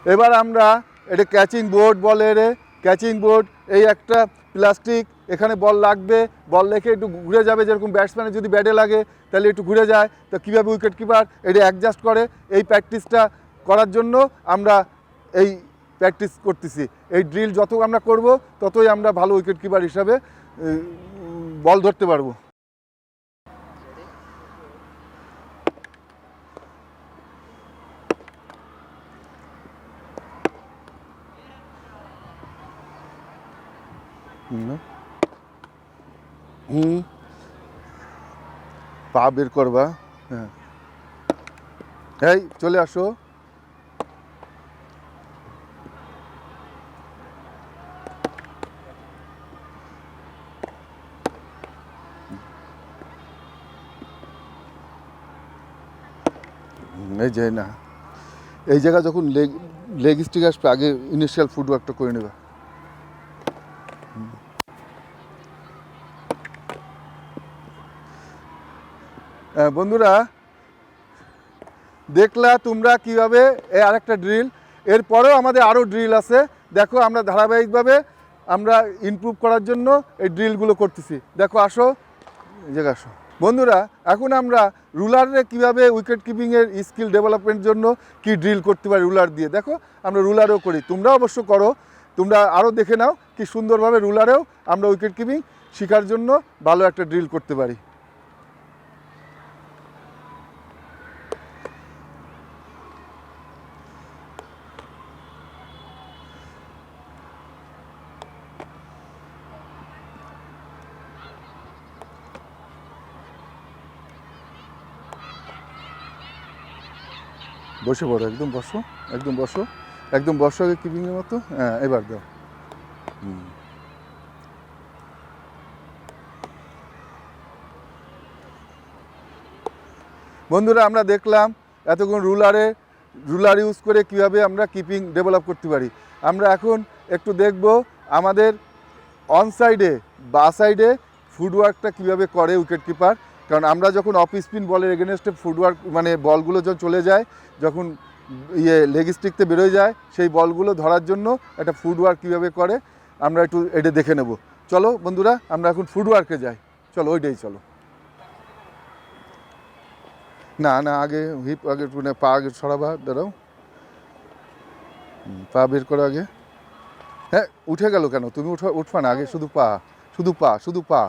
এবার আমরা এটা ক্যাচিং বোর্ড বলে, ক্যাচিং বোর্ড, এই একটা প্লাস্টিক, এখানে বল লাগবে, বল রেখে একটু ঘুরে যাবে, যেরকম ব্যাটসম্যানের যদি ব্যাটে লাগে তাহলে একটু ঘুরে যায়, তো কীভাবে উইকেট কিপার এটা অ্যাডজাস্ট করে, এই প্র্যাকটিসটা করার জন্য আমরা এই প্র্যাকটিস করতেছি। এই ড্রিল যত আমরা করব ততই আমরা ভালো উইকেট কিপার হিসাবে বল ধরতে পারবো। পা বের করবা, হ্যাঁ, এই চলে আসো। এই যে না, এই জায়গা যখন লেগ স্টিক আসবে আগে ইনিশিয়াল ফুটওয়ার্কটা করে নেবা। বন্ধুরা দেখলা তোমরা কিভাবে এই আরেকটা ড্রিল, এরপরেও আমাদের আরও ড্রিল আছে। দেখো আমরা ধারাবাহিকভাবে আমরা ইমপ্রুভ করার জন্য এই ড্রিলগুলো করতেছি। দেখো আসো, এই জায়গায় আসো। বন্ধুরা এখন আমরা রুলারে কিভাবে উইকেট কিপিংয়ের স্কিল ডেভেলপমেন্টের জন্য কি ড্রিল করতে পারি রুলার দিয়ে, দেখো আমরা রুলারেও করি, তোমরা অবশ্য করো, তোমরা আরও দেখে নাও কি সুন্দরভাবে রুলারেও আমরা উইকেট কিপিং শেখার জন্য ভালো একটা ড্রিল করতে পারি। বসে পড়ো, একদম বসো, একদম বসো, একদম বসো আগে কিপিংয়ের মতো। হ্যাঁ এবার দাও। বন্ধুরা আমরা দেখলাম এতক্ষণ রুলার ইউজ করে কিভাবে আমরা কিপিং ডেভেলপ করতে পারি। আমরা এখন একটু দেখব আমাদের অন সাইডে বা সাইডে ফুটওয়ার্কটা কীভাবে করে উইকেট কিপার। কারণ আমরা যখন অফ স্পিন বলের এগেনস্টে ফুটওয়ার্ক মানে বলগুলো যখন চলে যায়, যখন লেগ স্টিকতে বেরোয় যায়, সেই বলগুলো ধরার জন্য একটা ফুটওয়ার্ক কীভাবে করে আমরা একটু এটা দেখে নেব। চলো বন্ধুরা আমরা এখন ফুটওয়ার্কে যাই, চলো ওইটাই চলো। না না আগে হিপ আগে পা আগে সরাবা, দাঁড়াও, পা বের করো আগে। হ্যাঁ উঠে গেল কেন, তুমি উঠবা না আগে, শুধু পা, শুধু পা, শুধু পা,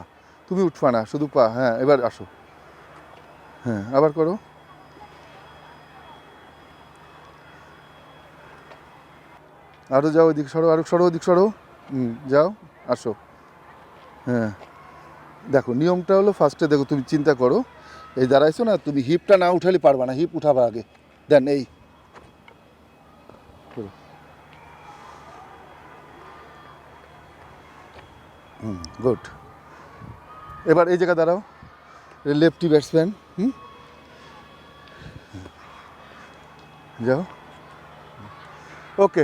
তুমি উঠবা না, শুধু পা। হ্যাঁ এবার আসো, হ্যাঁ আবার করো। আরও যাও, ওইদিক সরো, আরও সরো, ওইদিক সরো, যাও, আসো। হ্যাঁ দেখো নিয়মটা হলো ফার্স্টে দেখো, তুমি চিন্তা করো এই দাঁড়াইছো না, তুমি হিপটা না উঠালে পারবা না, হিপ উঠাবা আগে, দেন এই গুড। এবার এই জায়গা দাঁড়াও, লেফটি ব্যাটসম্যান, যাও। ওকে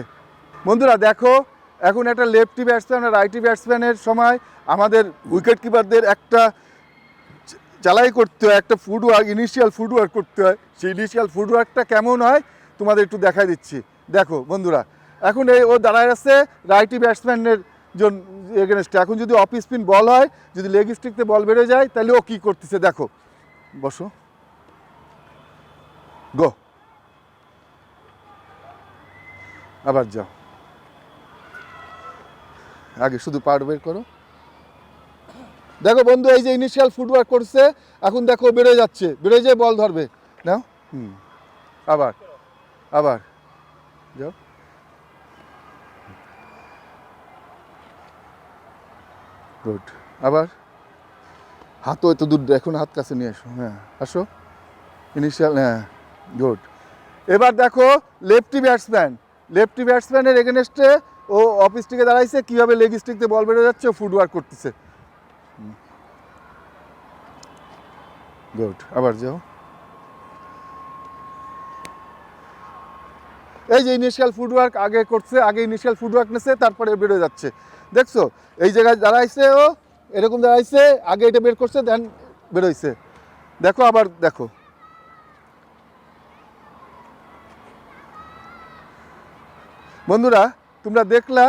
বন্ধুরা দেখো এখন একটা লেফটি ব্যাটসম্যান আর রাইটি ব্যাটসম্যানের সময় আমাদের উইকেট কিপারদের একটা চালাই করতে হয়, একটা ফুটওয়ার্ক, ইনিশিয়াল ফুটওয়ার্ক করতে হয়। সেই ইনিশিয়াল ফুটওয়ার্কটা কেমন হয় তোমাদের একটু দেখাই দিচ্ছি। দেখো বন্ধুরা এখন এই ও দাঁড়ায় আছে রাইটি ব্যাটসম্যানের জন্য এগেনস্টে। এখন যদি অফ স্পিন বল হয়, যদি লেগ স্টিকতে বল বেড়ে যায়, তাহলে ও কী করতেছে দেখো। বসো, গো, আবার যাও, আগে শুধু পার বের করো। দেখো বন্ধু এই যে ইনিশিয়াল ফুটওয়ার্ক করছে, এখন দেখো বেড়ে যাচ্ছে, বেড়ে যেয়ে বল ধরবে, নাও, আবার আবার যাও, গুড। আবার হাতও এত দূর, এখন হাত কাছে নিয়ে আসো, হ্যাঁ আসো, ইনিশিয়াল, হ্যাঁ গুড। এবার দেখো লেফটি ব্যাটসম্যানের এগেনস্টে ও অফ স্টিকে দাঁড়াইছে, কীভাবে লেগ স্টিকতে বল বেড়ে যাচ্ছে, ও ফুটওয়ার্ক করতেছে, গুড। আবার যাও, এই যে ইনিশিয়াল ফুটওয়ার্ক আগে করছে, আগে ইনিশিয়াল ফুটওয়ার্ক নেছে, তারপরে বেরোয় যাচ্ছে, দেখছো এই জায়গায় দাঁড়াইছে, ও এরকম দাঁড়াইছে, আগে এটা বের করছে, দেন বেরোইছে, দেখো আবার দেখো। বন্ধুরা তোমরা দেখলা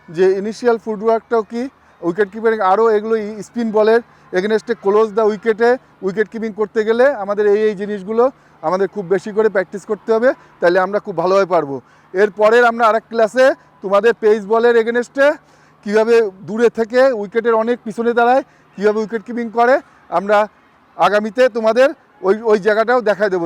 যে ইনিশিয়াল ফুটওয়ার্কটাও কি, উইকেট কিপিং, আরও এগুলো স্পিন বলের এগেনস্টে ক্লোজ দ্য উইকেটে উইকেট কিপিং করতে গেলে আমাদের এই জিনিসগুলো আমাদের খুব বেশি করে প্র্যাকটিস করতে হবে, তাহলে আমরা খুব ভালোভাবে পারবো। এরপরের আমরা আরেক ক্লাসে তোমাদের পেস বলের এগেনস্টে কীভাবে দূরে থেকে উইকেটের অনেক পিছনে দাঁড়ায় কীভাবে উইকেট কিপিং করে আমরা আগামীতে তোমাদের ওই জায়গাটাও দেখায় দেবো।